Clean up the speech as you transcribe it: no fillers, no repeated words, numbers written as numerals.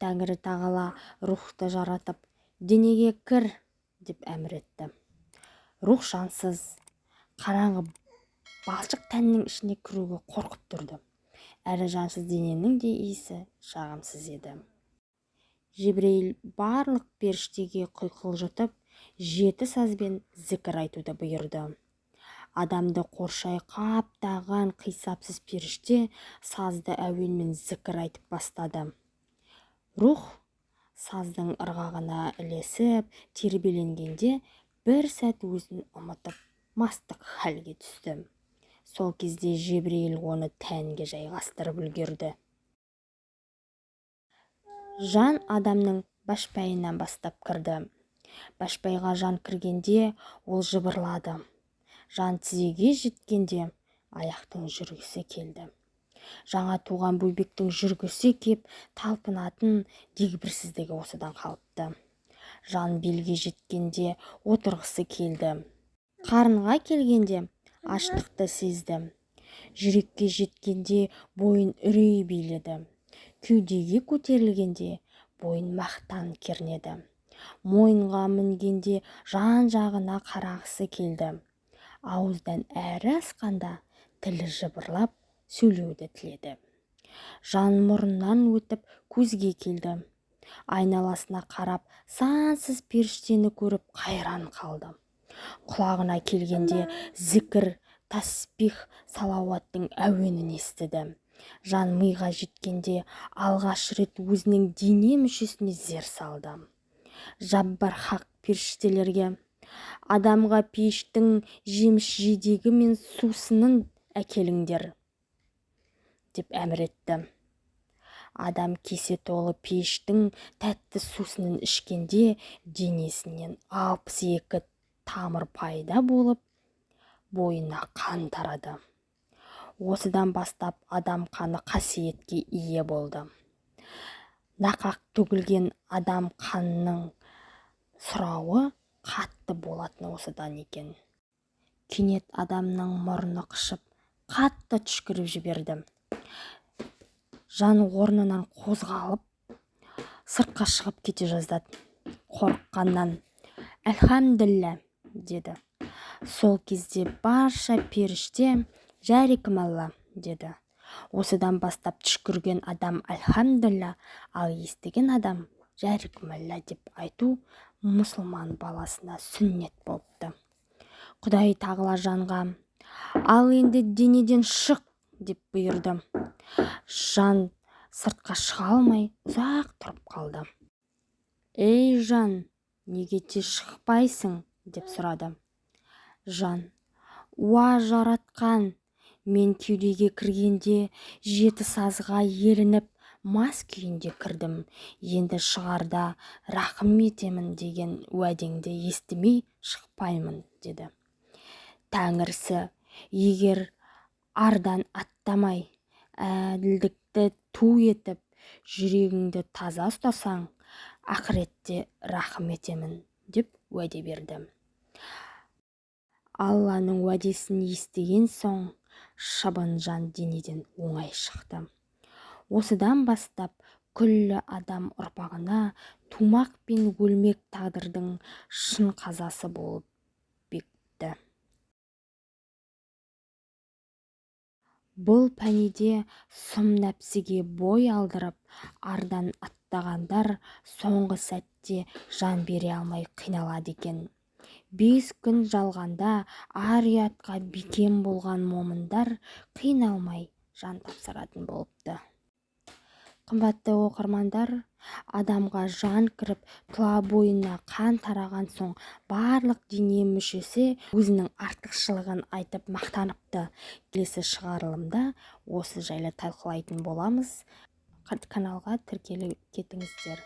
Тәңірі тағала рухты жаратып, денеге кір деп әмір етті. Рух жансыз, қараңғы балшық тәннің ішіне кіруге қорқып тұрды. Әрі жансыз дененің де иісі жағымсыз еді. Жебірейіл барлық періштеге құйқылжытып, 7 сазбен зікір айтуды бұйырды. Адамды қоршай қаптаған қисапсыз періште сазды әуенмен зікір айтып бастады. Рух саздың ырғағына ілесіп, тербеленгенде бір сәт өзін ұмытып, мастық халге түсті. Сол кезде Жебірейіл оны тәнге жайғастырып үлгерді. Жан адамның башпайынан бастап кірді. Башпайға жан кіргенде ол жыбырлады. Жан тізеге жеткенде аяқтың жүргісі келді. Жаңа туған бөбектің жүргісі кеп талпынатын дегбірсіздігі осыдан қалыпты. Жан белге жеткенде отырғысы келді. Қарынға келгенде аштықты сезді. Жүрекке жеткенде бойын үрей биледі. Кеудеге көтерілгенде бойын мақтан кернеді. Мойынға мінгенде жан-жағына қарағысы келді. Ауыздан әрі асқанда тілі жыбырлап сөйлеуді тіледі. Жан мұрыннан өтіп көзге келді. Айналасына қарап сансыз періштені көріп қайран қалды. Құлағына келгенде зікір, таспих, салауаттың әуенін естіді. Жан миға жеткенде алғаш рет өзінің дене мүшесіне зер салды. Жаббар хақ періштелерге: адамға пештің жеміс жидегі мен сусынын әкеліңдер деп әмір етті. Адам кесе толы пештің тәтті сусынын ішкенде денесінен 62 тамыр пайда болып, бойына қан тарады. Осыдан бастап адам қаны қасиетке ие болды. Нақақ төгілген адам қанның сұрауы қатты болатын осыдан екен. Кенет адамның мұрны қышып, қатты түшкіріп жіберді. Жан орнынан қозғалып, сыртқа шығып кете жаздады. Қорыққаннан «Әлхамділлә» деді. Сол кезде барша періште «Жәрикмалла» деді. Осыдан бастап түшкірген адам «Әлхамділлә», ал естіген адам «Жәрикмалла» деп айту мұсылман баласына сүннет болыпты. Құдай тағала жанға «Ал енді денеден шық» деп бұйырды. Жан сыртқа шыға алмай ұзақ тұрып қалды. «Ей жан, неге тез шықпайсың?» деп сұрады. Жан: «Уа жаратқан, мен кеудеге кіргенде 7 сазға ерініп, мас күйінде кірдім. Енді шығарда рақым етемін деген уәдеңді естімей шықпаймын» деді. Тәңірісі: «Егер ардан аттамай, әділдікті ту етіп, жүрегіңді таза ұстасаң, ақыретте рақым етемін» деп уәде берді. Алланың уәдесін естіген соң шыбын жан денеден оңай шықты. Осыдан бастап күллі адам ұрпағына тумақ пен өлмек тағдырдың шын қазасы болып бекті. Бұл пәниде сұм нәпсіге бой алдырып, ардан аттағандар соңғы сәтте жан бере алмай қиналады екен. 5 күн жалғанда ар-ұятқа бекем болған момындар қиналмай жан тапсыратын болыпты. Қымбатты оқырмандар, адамға жан кіріп, тұла бойына қан тараған соң барлық дене мүшесі өзінің артықшылығын айтып мақтаныпты. Келесі шығарылымда осы жайлы талқылайтын боламыз. Каналға тіркеліп кетіңіздер.